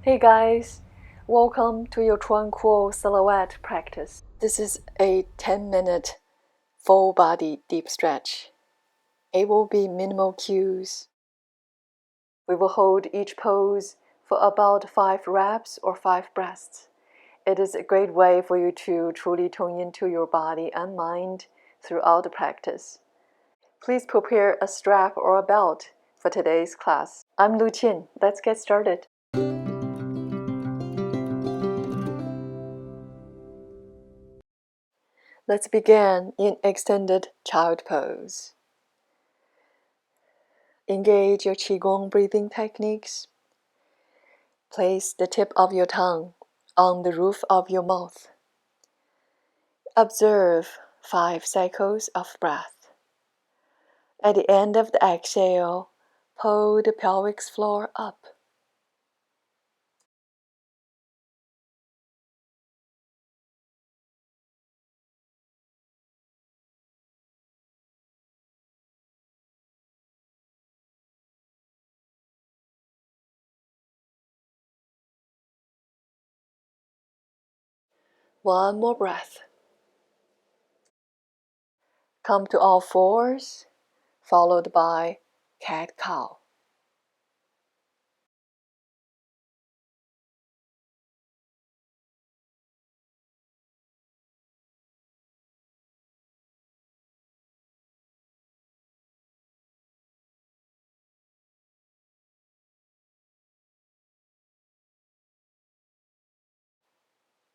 Hey guys, welcome to your Tranquil silhouette practice. This is a 10-minute full body deep stretch. It will be minimal cues. We will hold each pose for about 5 reps or 5 breaths. It is a great way for you to truly tune into your body and mind throughout the practice. Please prepare a strap or a belt for today's class. I'm LuChin. Let's get started. Let's begin in extended child pose. Engage your QiGong breathing techniques. Place the tip of your tongue on the roof of your mouth. Observe 5 cycles of breath. At the end of the exhale, pull the pelvic floor up. One more breath. Come to all fours, followed by cat-cow.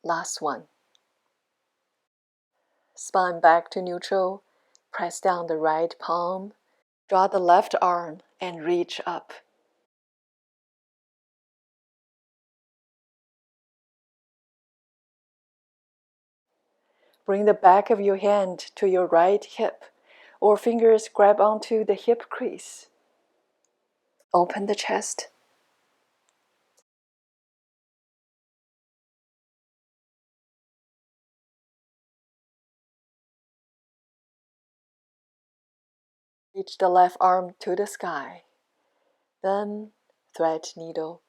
Last one. Spine back to neutral. Press down the right palm. Draw the left arm and reach up. Bring the back of your hand to your right hip, or fingers grab onto the hip crease. Open the chest. Reach the left arm to the sky. Then thread needle.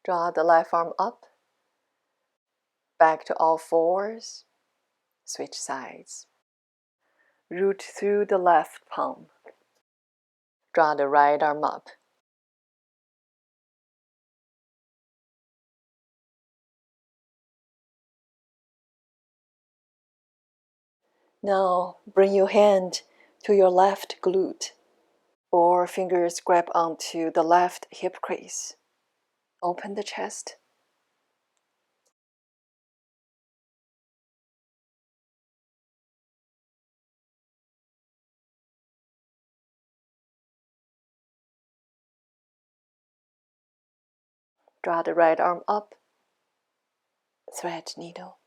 Draw the left arm up. Back to all fours. Switch sides. Root through the left palm. Draw the right arm up. Now bring your hand to your left glute, or fingers grab onto the left hip crease. Open the chest. Draw the right arm up. Thread needle.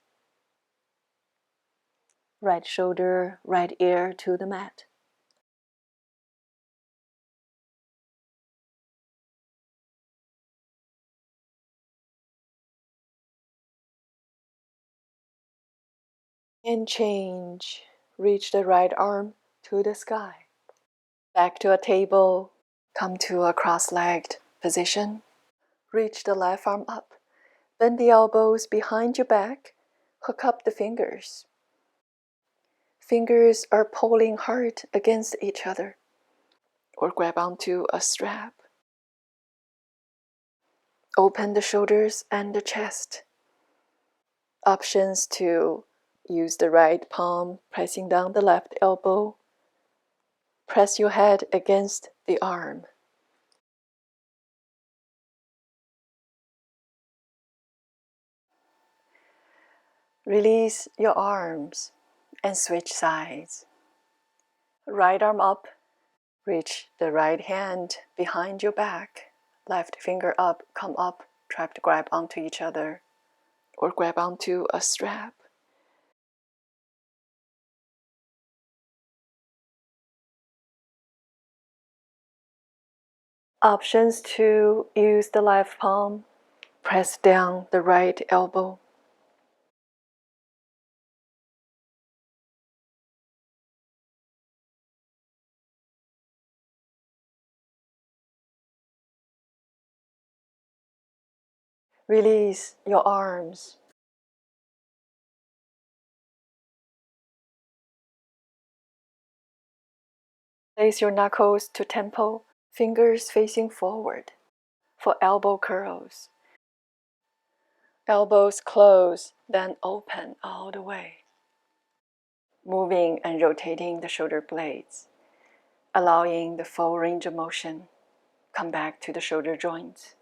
Right shoulder, right ear to the mat. And change. Reach the right arm to the sky. Back to a table. Come to a cross-legged position. Reach the left arm up. Bend the elbows behind your back. Hook up the fingers. Fingers are pulling hard against each other, or grab onto a strap. Open the shoulders and the chest. Options to use the right palm pressing down the left elbow. Press your head against the arm. Release your arms and switch sides. Right arm up. Reach the right hand behind your back. Left finger up, come up, try to grab onto each other, or grab onto a strap. Options to use the left palm, Press down the right elbow. Release your arms. Place your knuckles to temple, fingers facing forward for elbow curls. Elbows close, then open all the way. Moving and rotating the shoulder blades, allowing the full range of motion. Come back to the shoulder joints.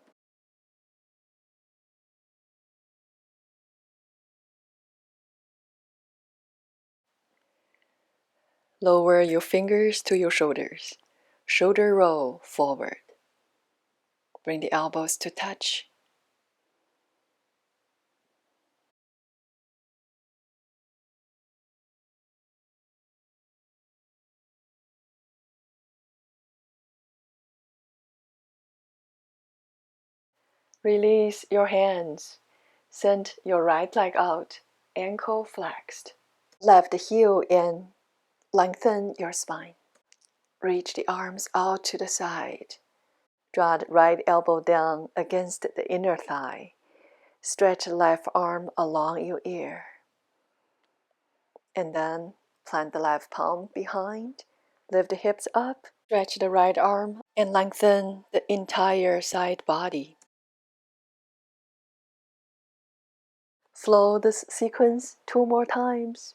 Lower your fingers to your shoulders. Shoulder roll forward. Bring the elbows to touch. Release your hands. Send your right leg out, ankle flexed. Left heel in. Lengthen your spine. Reach the arms out to the side. Draw the right elbow down against the inner thigh. Stretch the left arm along your ear. And then plant the left palm behind. Lift the hips up. Stretch the right arm and lengthen the entire side body. Flow this sequence 2 more times.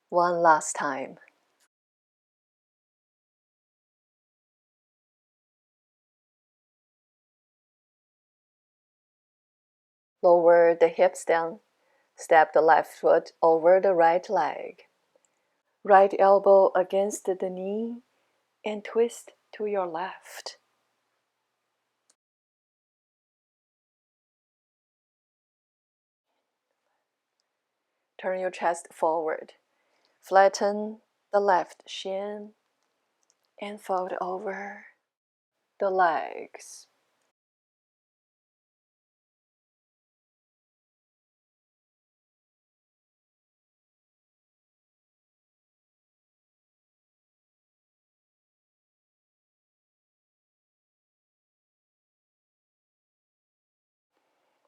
One last time. Lower the hips down. Step the left foot over the right leg. Right elbow against the knee and twist to your left. Turn your chest forward. Flatten the left shin and fold over the legs.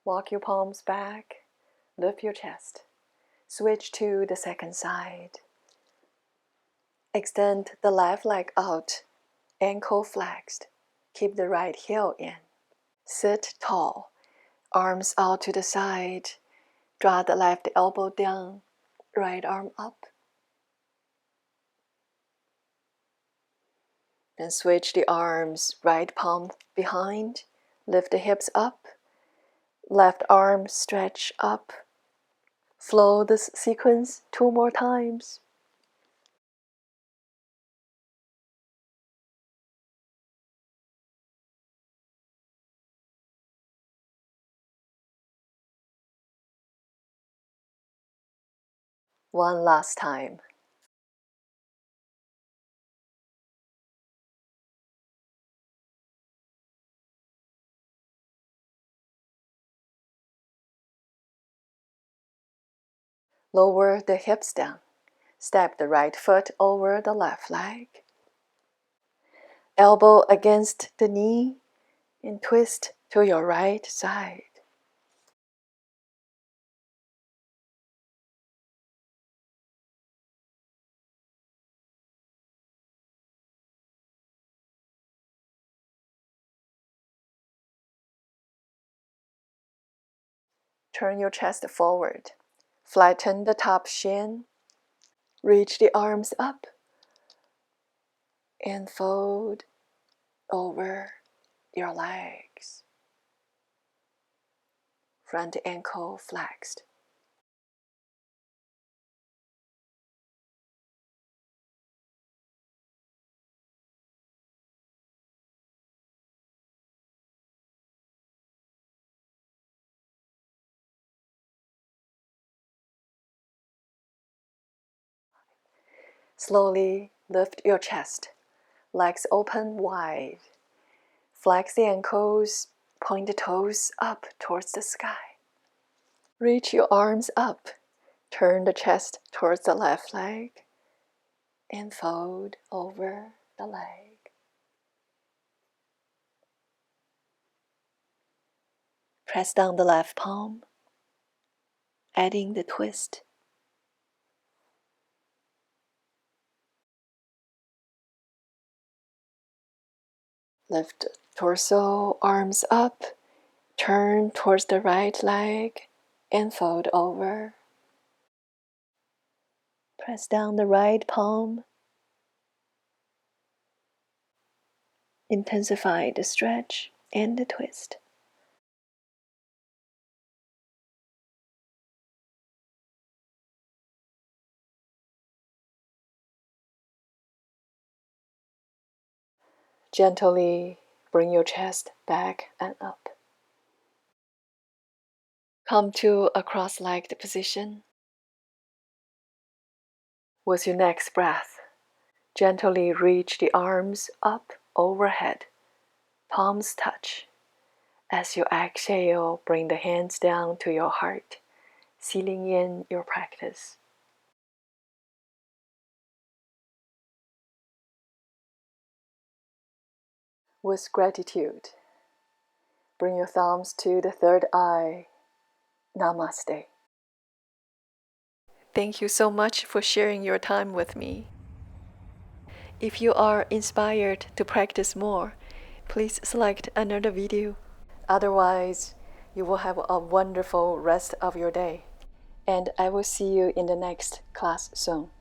Walk your palms back. Lift your chest. Switch to the second side. Extend the left leg out, ankle flexed. Keep the right heel in. Sit tall, arms out to the side. Draw the left elbow down, right arm up. Then switch the arms, right palm behind. Lift the hips up. Left arm stretch up. Flow this sequence 2 more times. One last time. Lower the hips down. Step the right foot over the left leg. Elbow against the knee and twist to your right side. Turn your chest forward. Flatten the top shin. Reach the arms up and fold over your legs. Front ankle flexed. Slowly lift your chest, legs open wide. Flex the ankles, point the toes up towards the sky. Reach your arms up, turn the chest towards the left leg, and fold over the leg. Press down the left palm, adding the twist. Lift torso, arms up, turn towards the right leg, and fold over. Press down the right palm. Intensify the stretch and the twist. Gently bring your chest back and up. Come to a cross-legged position. With your next breath, gently reach the arms up overhead. Palms touch. As you exhale, bring the hands down to your heart, sealing in your practice. With gratitude, bring your thumbs to the third eye. Namaste. Thank you so much for sharing your time with me. If you are inspired to practice more, please select another video. Otherwise, you will have a wonderful rest of your day. And I will see you in the next class soon.